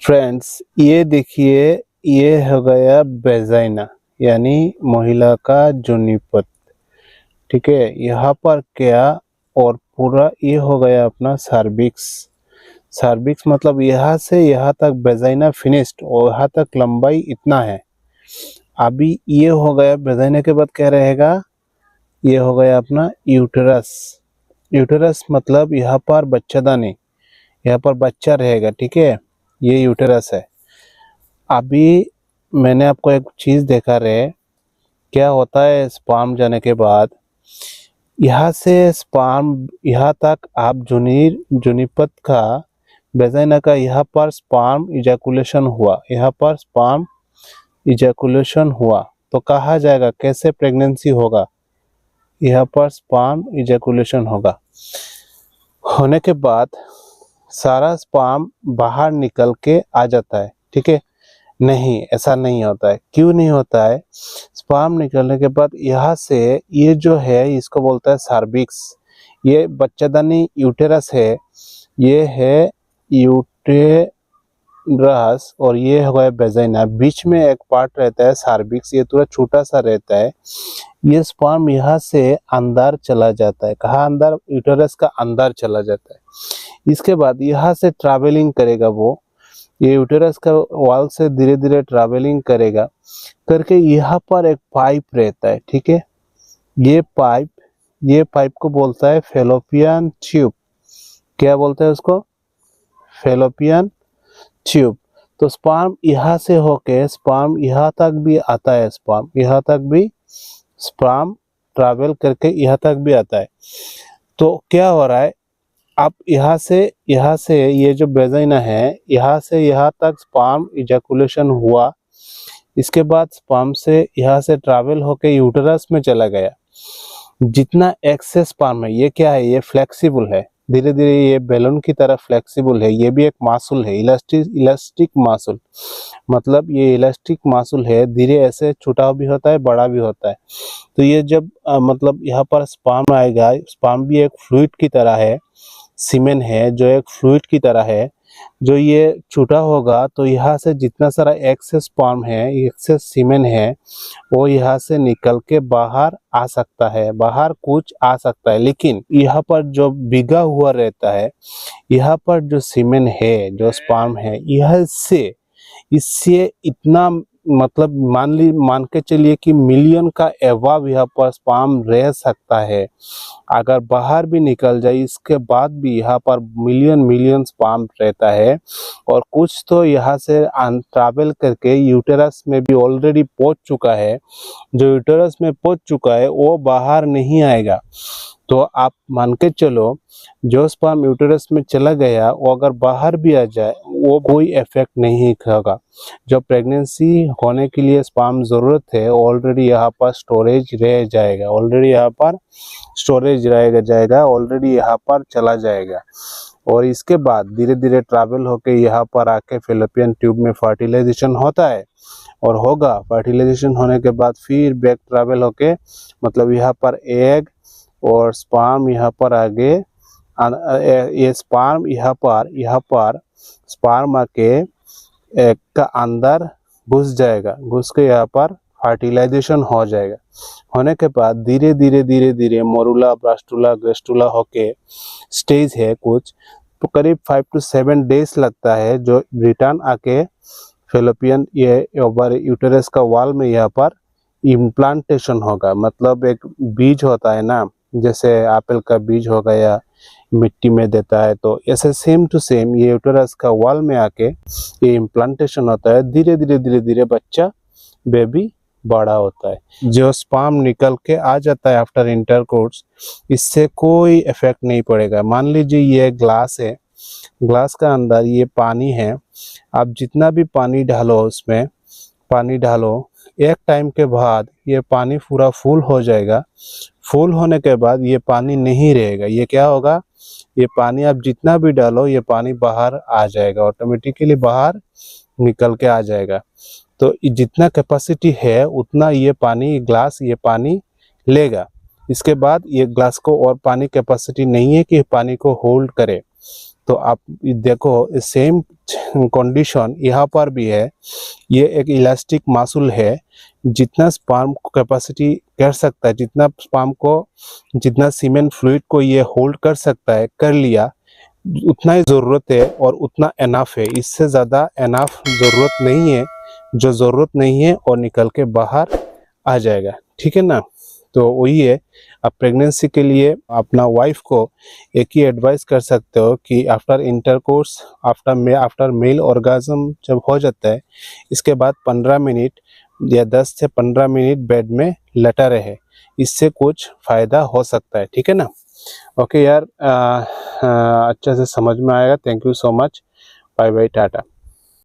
Friends, ये देखिए, ये हो गया वेजाइना यानी महिला का जोनीपद। ठीक है, यहाँ पर क्या और पूरा ये हो गया अपना सर्विक्स। सर्विक्स मतलब यहाँ से यहाँ तक वेजाइना फिनिश्ड और यहाँ तक लंबाई इतना है। अभी ये हो गया वेजाइना के बाद क्या रहेगा, ये हो गया अपना यूटेरस। यूटेरस मतलब यहाँ पर बच्चादानी, यहाँ पर बच्चा रहेगा। ठीक है, ये यूटेरस है। अभी मैंने आपको एक चीज़ देखा रहे, क्या होता है स्पर्म जाने के बाद यहाँ से स्पर्म यहाँ तक आप जोनीपद का वेजाइना का यहाँ पर स्पर्म इजैकुलेशन हुआ, यहाँ पर स्पर्म इजैकुलेशन हुआ तो कहा जाएगा कैसे प्रेगनेंसी होगा। यहाँ पर स्पर्म इजैकुलेशन होगा, होने के बाद सारा स्पर्म बाहर निकल के आ जाता है। ठीक है, नहीं ऐसा नहीं होता है। क्यों नहीं होता है? स्पर्म निकलने के बाद यहाँ से ये जो है इसको बोलता है सर्विक्स। ये बच्चादानी यूटेरस है, ये है यूटेरस और ये हो गया वेजाइना। बीच में एक पार्ट रहता है सर्विक्स, ये थोड़ा छोटा सा रहता है। ये स्पर्म यहाँ से अंदर चला जाता है। कहाँ अंदर? यूटेरस का अंदर चला जाता है। इसके बाद यहाँ से ट्रैवलिंग करेगा, वो ये यूटेरस का वॉल से धीरे धीरे ट्रैवलिंग करेगा करके यहाँ पर एक पाइप रहता है। ठीक है, ये पाइप को बोलता है फैलोपियन ट्यूब। क्या बोलते हैं उसको? Fallopian tube. तो स्पर्म यहाँ से होके स्पर्म यहाँ तक भी आता है, स्पर्म यहाँ तक भी स्पर्म ट्रैवल करके यहाँ तक भी आता है। तो क्या हो रहा है, अब यहाँ से ये जो वेजाइना है यहाँ से यहाँ तक स्पर्म इजैकुलेशन हुआ। इसके बाद स्पर्म से यहाँ से ट्रैवल होके यूटेरस में चला गया। जितना एक्सेस स्पर्म है, ये क्या है, ये फ्लेक्सिबल है, धीरे धीरे ये बैलून की तरह फ्लेक्सिबल है। ये भी एक मासूल है, इलास्टिक मासूल। मतलब ये इलास्टिक मासूल है, धीरे ऐसे छोटा भी होता है बड़ा भी होता है। तो ये जब मतलब यहाँ पर स्पर्म आएगा, स्पर्म भी एक फ्लूइड की तरह है, सीमेन है जो एक फ्लूइड की तरह है। जो ये छोटा होगा तो यहाँ से जितना सारा एक्सेस स्पर्म है, एक्सेस सीमेन है, वो यहाँ से निकल के बाहर आ सकता है, बाहर कुछ आ सकता है। लेकिन यहाँ पर जो बिगा हुआ रहता है, यहाँ पर जो सीमेन है, जो स्पर्म है, यह इससे इतना मतलब मान के चलिए कि मिलियन का एवाब यहाँ पर स्पर्म रह सकता है। अगर बाहर भी निकल जाए इसके बाद भी यहाँ पर मिलियन स्पर्म रहता है। और कुछ तो यहाँ से ट्रैवल करके यूटेरस में भी ऑलरेडी पहुंच चुका है। जो यूटेरस में पहुंच चुका है वो बाहर नहीं आएगा। तो आप मान के चलो जो स्पर्म यूटेरस में चला गया वो अगर बाहर भी आ जाए वो कोई इफेक्ट नहीं होगा। जो प्रेगनेंसी होने के लिए स्पर्म जरूरत है ऑलरेडी यहाँ पर स्टोरेज रह जाएगा, ऑलरेडी यहाँ पर स्टोरेज रहेगा जाएगा, ऑलरेडी यहाँ पर चला जाएगा। और इसके बाद धीरे धीरे ट्रैवल होके यहाँ पर आके फैलोपियन ट्यूब में फर्टिलाइजेशन होता है और होगा। फर्टिलाइजेशन होने के बाद फिर बैक ट्रैवल होके मतलब यहाँ पर एग और स्पर्म यहाँ पर आगे, ये स्पर्म यहाँ पर स्पर्म आके एग का अंदर घुस जाएगा, घुस के यहाँ पर फर्टिलाइजेशन हो जाएगा। होने के बाद धीरे धीरे मोरुला, ब्लास्टुला, ग्रेस्टुला होके स्टेज है कुछ, तो करीब 5 to 7 डेज लगता है जो रिटर्न आके फैलोपियन ये यूटेरस का वॉल में यहाँ पर इम्प्लांटेशन होगा। मतलब एक बीज होता है ना, जैसे एप्पल का बीज हो गया मिट्टी में देता है, तो ऐसे सेम टू सेम ये यूटेरस का वॉल में आके ये इम्प्लांटेशन होता है। धीरे धीरे बच्चा बेबी बड़ा होता है। जो स्पर्म निकल के आ जाता है आफ्टर इंटरकोर्स, इससे कोई इफेक्ट नहीं पड़ेगा। मान लीजिए ये ग्लास है, ग्लास का अंदर ये पानी है, आप जितना भी पानी डालो उसमें, पानी डालो, एक टाइम के बाद ये पानी पूरा फुल हो जाएगा। फुल होने के बाद ये पानी नहीं रहेगा। ये क्या होगा, ये पानी आप जितना भी डालो ये पानी बाहर आ जाएगा, ऑटोमेटिकली बाहर निकल के आ जाएगा। तो जितना कैपेसिटी है उतना ये पानी ग्लास ये पानी लेगा। इसके बाद ये ग्लास को और पानी कैपेसिटी नहीं है कि पानी को होल्ड करे, तो आप देखो सेम कंडीशन यहाँ पर भी है। ये एक इलास्टिक मासूल है, जितना स्पर्म कैपेसिटी कर सकता है, जितना स्पर्म को, जितना सीमेन फ्लूइड को ये होल्ड कर सकता है, कर लिया, उतना ही ज़रूरत है और उतना एनफ है। इससे ज़्यादा एनफ ज़रूरत नहीं है। जो ज़रूरत नहीं है और निकल के बाहर आ जाएगा, ठीक है ना। तो वही है, आप प्रेगनेंसी के लिए अपना वाइफ को एक ही एडवाइस कर सकते हो कि after intercourse, after mail orgasm जब हो जाता है, इसके बाद 15 मिनट या 10 से 15 मिनट बेड में लेटा रहे, इससे कुछ फ़ायदा हो सकता है, ठीक है ना। ओके यार, अच्छे से समझ में आएगा। Thank you so much, bye bye, Tata.